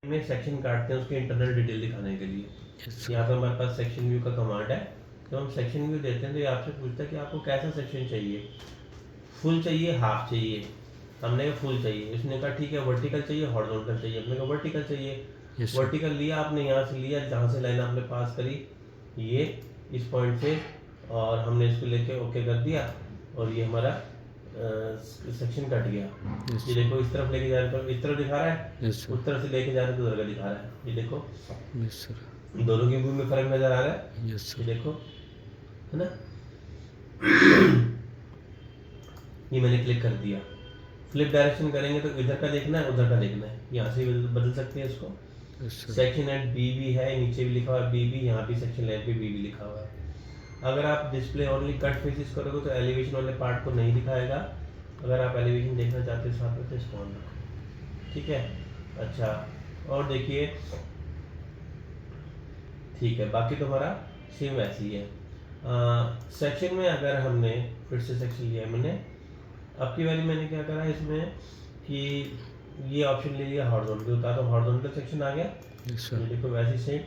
में सेक्शन काटते हैं उसके इंटरनल डिटेल दिखाने के लिए। yes, यहाँ पे हमारे पास सेक्शन व्यू का कमांड है। जब हम सेक्शन व्यू देते हैं तो ये आपसे पूछता है कि आपको कैसा सेक्शन चाहिए, फुल चाहिए, हाफ चाहिए। हमने कहा फुल चाहिए। इसने कहा ठीक है वर्टिकल चाहिए, हॉरिजॉन्टल चाहिए। हमने कहा वर्टिकल चाहिए। yes, sir. वर्टिकल लिया आपने, यहाँ से लिया जहाँ से लाइन आपने पास करी ये इस पॉइंट से, और हमने इसको लेके ओके कर दिया और ये हमारा सेक्शन कट गया। Yes. ये देखो इस तरफ लेके जा रहे तो इस तरफ दिखा रहा है, Yes, sir. उस तरफ से लेके जा रहे तो उधर का दिखा रहा है। ये देखो Yes, sir. दोनों के व्यू में फर्क नजर आ रहा है। Yes, sir. ये देखो है ना। ये मैंने क्लिक कर दिया। फ्लिप डायरेक्शन करेंगे तो इधर का देखना है उधर का देखना है, यहाँ से भी बदल सकते हैं इसको। Yes, sir. Section eight B भी है, नीचे भी लिखा हुआ है बी भी, यहाँ भी सेक्शन लाइन पे बी भी लिखा हुआ है। अगर आप डिस्प्ले ओनली कट फेसिस करोगे तो एलिवेशन वाले पार्ट को नहीं दिखाएगा। अगर आप एलिवेशन देखना चाहते हैं साथ में तो इसको ऑन रखो, ठीक है। अच्छा और देखिए ठीक है, बाकी तो हमारा सेम वैसे ही है। सेक्शन में अगर हमने फिर से सेक्शन लिया मैंने, अब की बारी मैंने क्या करा इसमें कि ये ऑप्शन ले लिया हॉरिजॉन्टल होता तो हॉरिजॉन्टल सेक्शन आ गया। Yes, sir. ये देखो वैसे सेम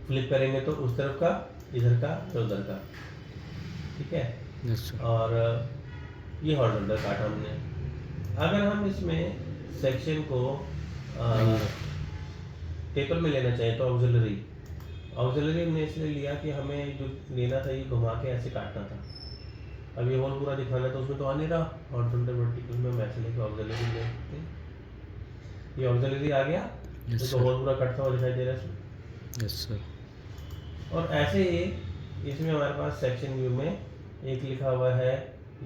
फ्लिप करेंगे तो उस तरफ का, इधर का तो उधर का, ठीक है। Yes, sir. और ये हॉरिजॉन्टल काटा हमने। अगर हम इसमें सेक्शन को टेबल में लेना चाहिए तो ऑक्सिलरी हमने इसलिए लिया कि हमें जो लेना था ये घुमा के ऐसे काटना था। अब ये होल पूरा दिखाना तो उसमें तो आ नहीं रहा, हॉरिजॉन्टल वर्टिकल में मैं ऐसे लेके ऑक्सिलरी ले सकते हैं। ये ऑक्सिलरी आ गया। Yes, तो sir. होल पूरा कटता हुआ दिखाई दे रहा है इसमें। Yes, sir. और ऐसे ही इसमें हमारे पास सेक्शन व्यू में एक लिखा हुआ है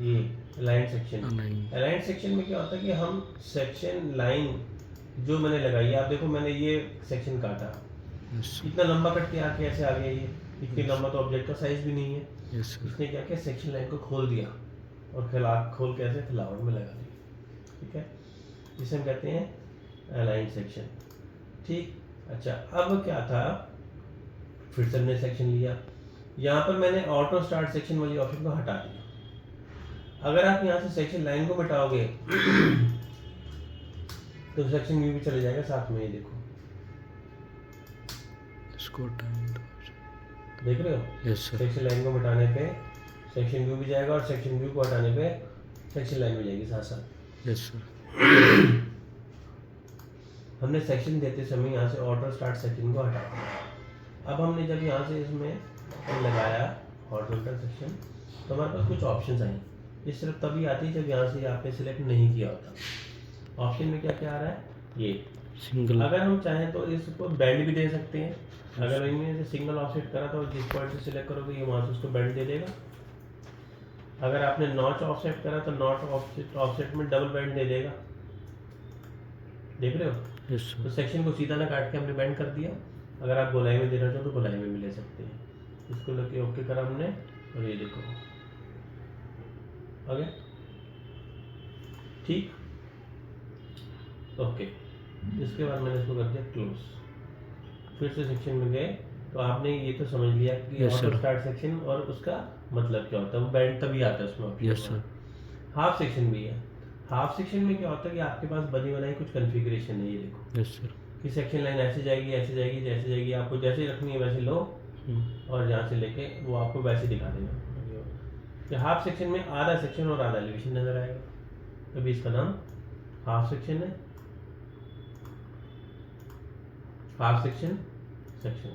ये align section. Align. Align section में क्या होता है कि हम सेक्शन लाइन जो मैंने लगाई है, आप देखो मैंने ये सेक्शन काटा, Yes, sir. इतना लंबा कट के आके ऐसे आ गया, ये इतनी लंबा तो ऑब्जेक्ट का साइज भी नहीं है। Yes, sir. इसने क्या किया सेक्शन लाइन को खोल दिया और खोल के ऐसे फिलावट में लगा दिया, ठीक है। जिसे हम कहते हैं अलाइन सेक्शन, ठीक। अच्छा अब क्या था, फिर से हमने सेक्शन लिया, यहाँ पर मैंने ऑटो स्टार्ट सेक्शन वाली ऑप्शन को हटा दिया। अगर आप यहाँ से सेक्शन लाइन को हटाओगे तो सेक्शन व्यू भी चले जाएगा साथ में। ये देखो इसको टाइम दो. देख रहे हो, Yes, sir. सेक्शन लाइन को हटाने पे सेक्शन व्यू भी जाएगा और सेक्शन व्यू को हटाने पे सेक्शन लाइन भी जाएगी साथ साथ। Yes, sir. हमने सेक्शन देते समय यहाँ से ऑटो स्टार्ट सेक्शन को हटा दिया। अब हमने जब यहाँ से इसमें लगाया हॉरिजॉन्टल सेक्शन तो हमारे पास कुछ ऑप्शंस आई। ये सिर्फ तभी आती है जब यहाँ से आपने सिलेक्ट नहीं किया होता। ऑप्शन में क्या क्या आ रहा है, ये Single. अगर हम चाहें तो इसको बैंड भी दे सकते हैं। अगर इनमें से सिंगल ऑफसेट करा तो जिस पॉइंट से सिलेक्ट करोगे ये वहाँ से उसको बैंड दे देगा। अगर आपने नॉच ऑफसेट करा तो नॉट ऑफसेट में डबल बैंड दे देगा। देख रहे हो, Yes, sir. तो सेक्शन को सीधा ना काट के हमने बैंड कर दिया। अगर आप गोलाई में देना चाहो तो गोलाई में भी ले सकते हैं। इसको लेके ओके करा हमने और ये देखो आ गया, ठीक। ओके, इसके बाद मैंने इसको कर दिया क्लोज। फिर से सेक्शन में गए तो आपने ये तो समझ लिया कि Yes, auto sir. Start section और उसका मतलब क्या होता है, वो बैंड तभी आता है उसमें। Yes, sir. हाफ सेक्शन भी है। हाफ सेक्शन में क्या होता है कि आपके पास बनी बनाई कुछ कॉन्फ़िगरेशन है। ये देखो Yes, sir. कि सेक्शन लाइन ऐसे जाएगी ऐसे जाएगी जैसे जाएगी, आपको जैसे रखनी है वैसे लो और जहाँ से लेके वो आपको वैसे दिखा देगा। कि हाफ सेक्शन में आधा सेक्शन और आधा एलिवेशन नजर आएगा, अभी इसका नाम हाफ सेक्शन है। हाफ सेक्शन सेक्शन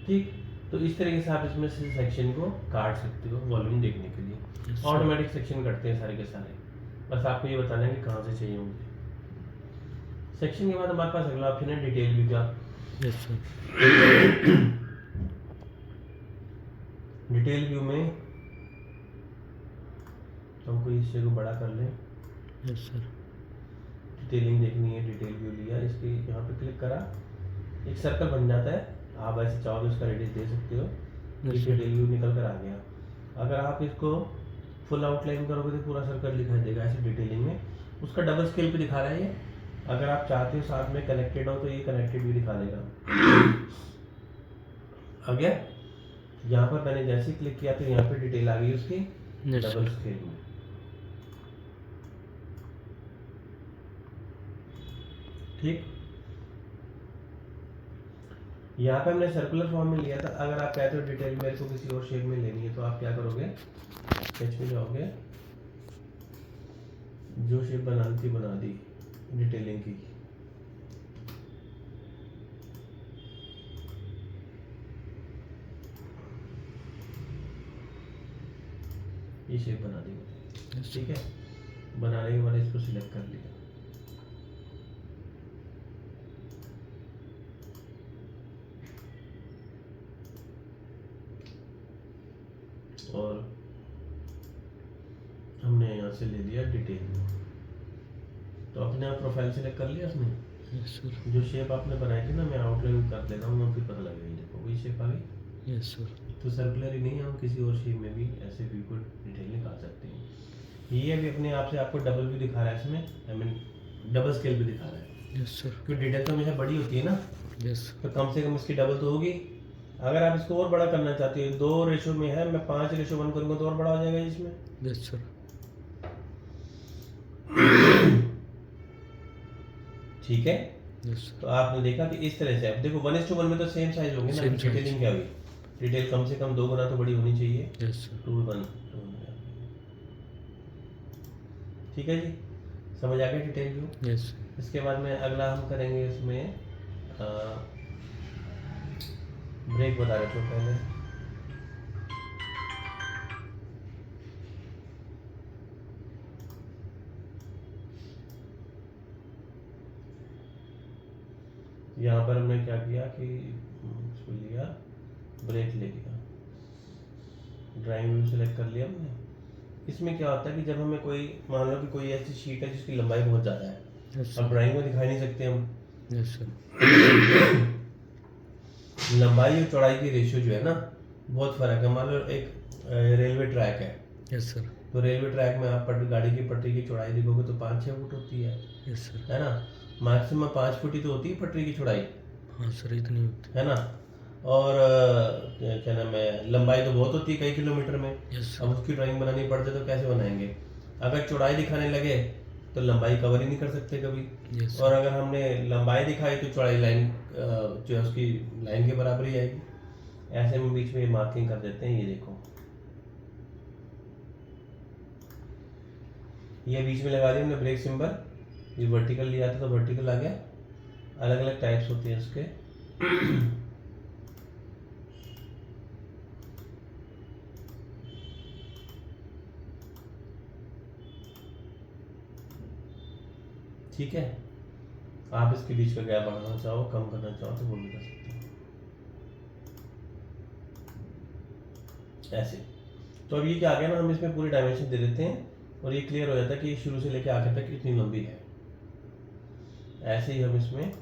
ठीक। तो इस तरीके से आप इसमें से सेक्शन को काट सकते हो वॉल्यूम देखने के लिए। Yes, sir. ऑटोमेटिक सेक्शन करते हैं सारे के सारे, बस आपको ये बताना है कि कहाँ से चाहिए मुझे। सेक्शन के बाद हमारे पास अगला ऑप्शन है डिटेल व्यू का। Yes, sir. डिटेल व्यू में हमको इस हिस्से को बड़ा कर लें, Yes, sir. डिटेलिंग देखनी है। डिटेल व्यू लिया, इसके यहाँ पे क्लिक करा, एक सर्कल बन जाता है। आप ऐसे चाहो तो इसका रेडियस दे सकते हो। Yes, ये sir. डिटेल व्यू निकल कर आ गया। अगर आप इसको फुल आउटलाइन करोगे तो पूरा सर्कल दिखाई देगा ऐसे डिटेलिंग में। उसका डबल स्केल पे दिखा रहा है ये। अगर आप चाहते हो साथ में कनेक्टेड हो तो ये कनेक्टेड भी दिखा देगा। आ गया। यहाँ पर मैंने जैसे ही क्लिक किया तो यहाँ पे डिटेल आ गई उसकी यस डबल सर। स्केल में। ठीक। यहाँ पे हमने सर्कुलर फॉर्म में लिया था। अगर आप कहते हो डिटेल मेरे को किसी और शेप में लेनी है तो आप क्या करोगे, स्केच में जाओगे, जो शेप बनानी थी बना दी डिटेलिंग की। ये शेप बना दी मुझे, ठीक है। बनाने के बाद इसको सिलेक्ट कर लिया। और हमने यहाँ से ले लिया डिटेल। तो अपने आप प्रोफाइल सिलेक्ट कर लिया उसने। Yes sir. जो शेप आपने बनाई थी ना, मैं आउटलाइन कर लेता हूँ, फिर पता लगेगा। देखो वही शेप आ गई। Yes sir. तो सर्कुलर ही नहीं है, हम किसी और शेप में भी ऐसे व्यू को डिटेल निकाल सकते हैं। ये भी अपने आप से आपको डबल व्यू दिखा रहा है इसमें, आई मीन डबल स्केल भी दिखा रहा है। Yes sir. क्योंकि डिटेल तो हमेशा बड़ी होती है ना, यस। तो कम से कम इसकी डबल तो होगी। अगर आप इसको और बड़ा करना चाहते हो, 2 रेशो में है, मैं 5:1 करूँगा तो और बड़ा हो जाएगा इसमें। Yes sir. ठीक है। Yes sir. तो आपने देखा कि इस तरह से अब देखो 1:1 में तो सेम साइज होंगे ना, Same size. डिटेलिंग क्या हुई, डिटेल कम से कम 2 गुना तो बड़ी होनी चाहिए। Yes sir. 2:1। ठीक है जी, समझ आ गया डिटेल व्यू। यस। इसके बाद में अगला हम करेंगे इसमें ब्रेक बता रहे थे पहले। यहाँ पर हमने क्या किया कि इसको लिया, ब्रेक ले लिया, ड्राइंग व्यू सेलेक्ट कर लिया हमने। इसमें क्या होता है कि जब हमें कोई, मान लो कि कोई ऐसी शीट है जिसकी लंबाई बहुत ज़्यादा है, यस अब सर। ड्राइंग में दिखाई नहीं सकते हम। Yes sir. लंबाई और चौड़ाई की रेशियो जो है ना, बहुत फर्क है। मान लो एक रेलवे ट्रैक है, यस सर। तो रेलवे ट्रैक में आप गाड़ी की पटरी की चौड़ाई देखोगे तो 5-6 फुट होती यस सर। है ना। मैक्सिमम 5 फुट ही तो होती है पटरी की चौड़ाई, हाँ सर, इतनी होती है ना। और क्या नाम है, लंबाई तो बहुत होती है कई किलोमीटर में। है। यस अब सर। उसकी ड्राइंग बनानी पड़ती तो कैसे बनाएंगे। अगर चौड़ाई दिखाने लगे तो लंबाई कवर ही नहीं कर सकते कभी। यस और सर। अगर हमने लंबाई दिखाई तो चौड़ाई लाइन जो है उसकी लाइन के बराबर ही आएगी। ऐसे में बीच में मार्किंग कर देते हैं। ये देखो, ये बीच में लगा दिया हमने ब्रेक सिंबल। ये वर्टिकल लिया था तो वर्टिकल आ गया। अलग अलग टाइप्स होते हैं इसके। ठीक है। आप इसके बीच का गैप बढ़ाना चाहो, कम करना चाहो तो वो भी कर सकते हो ऐसे। तो अब ये क्या आ गया ना, हम इसमें पूरी डायमेंशन दे देते हैं और ये क्लियर हो जाता है कि शुरू से लेकर आखिर तक कितनी लंबी है। ऐसे ही हम इसमें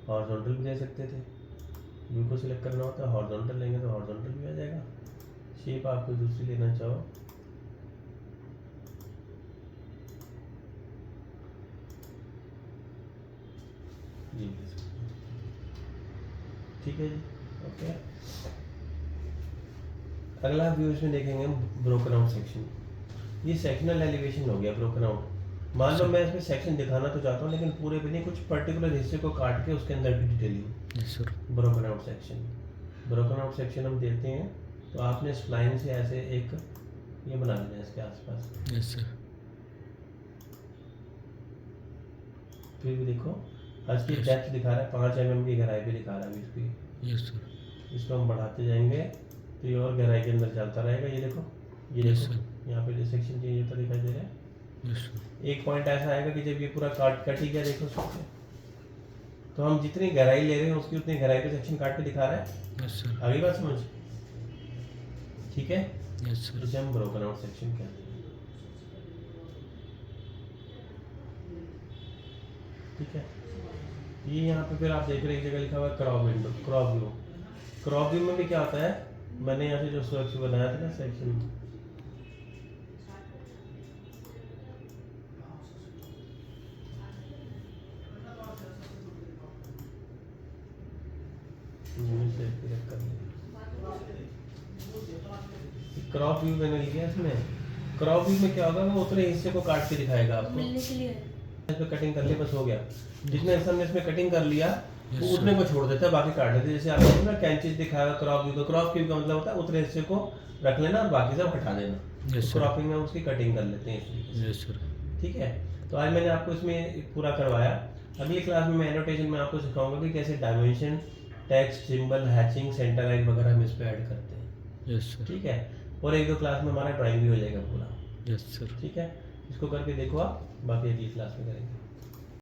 हॉरिजॉन्टल भी दे सकते थे। व्यू को सिलेक्ट करना होता है, हॉरिजॉन्टल लेंगे तो हॉरिजॉन्टल भी आ जाएगा। शेप आपको दूसरी लेना चाहो, ये ले सकते हैं। ठीक है जी, ओके। अगला व्यू इसमें देखेंगे हम ब्रोकन आउट सेक्शन। ये सेक्शनल एलिवेशन हो गया, ब्रोकन आउट। मान लो मैं इसमें सेक्शन दिखाना तो चाहता हूँ लेकिन पूरे भी नहीं, कुछ पर्टिकुलर हिस्से को काट के उसके अंदर की detailing. Yes sir. Broken out section, broken out section हम देते हैं तो आपने स्प्लाइन से ऐसे एक ये बना लेना है इसके आसपास। Yes sir. फिर भी देखो आज की डेप्थ दिखा रहा है, 5 mm की गहराई भी दिखा रहा है इसकी। Yes sir. इसको हम बढ़ाते जाएंगे तो ये और गहराई के अंदर चलता रहेगा। ये देखो, ये Yes, देखो यहाँ पे जो सेक्शन चेंज होता दिखाई दे रहा है। Yes sir. एक पॉइंट ऐसा आएगा कि जब ये पूरा कट ही गया, देखो उससे, तो हम जितनी गहराई ले रहे हैं उसकी उतनी गहराई पे सेक्शन काट के दिखा रहा है। Yes sir. आगे बात समझ, ठीक है। Yes sir. इसे हम ब्रोकन आउट सेक्शन कहते हैं। ठीक है। ये यहाँ पे फिर आप देख रहे हैं एक जगह लिखा हुआ है crop window, crop view. Crop view में भी क्या होता है, मैंने यहाँ से जो सर्च बनाया था ना सेक्शन, क्रॉप व्यू मैंने लिया इसमें। क्रॉप व्यू में क्या होगा, वो उतने हिस्से को काट के दिखाएगा आपको। मिलने के लिए इसमें कटिंग कर ली बस हो गया। जितने हिस्सा हमने इसमें कटिंग कर लिया वो उतने को छोड़ देता है, बाकी काट देते हैं। जैसे आपको ना कैंचिज दिखाएगा क्रॉप व्यू का। क्रॉप व्यू का मतलब होता है उतने हिस्से को रख लेना और बाकी सब हटा देना। Yes sir. क्रॉपिंग में उसकी कटिंग कर लेते हैं इस तरीके से। Yes sir. ठीक है, तो आज मैंने आपको इसमें पूरा करवाया। अगली क्लास में मैं एनोटेशन में आपको सिखाऊंगा कि कैसे dimension, text, symbol, hatching, centre line वगैरह हम इस पे ऐड करते हैं। Yes sir. ठीक है, और एक दो क्लास में हमारा ड्राइंग भी हो जाएगा पूरा। Yes sir. ठीक है, इसको करके देखो आप, बाकी अगली क्लास में करेंगे।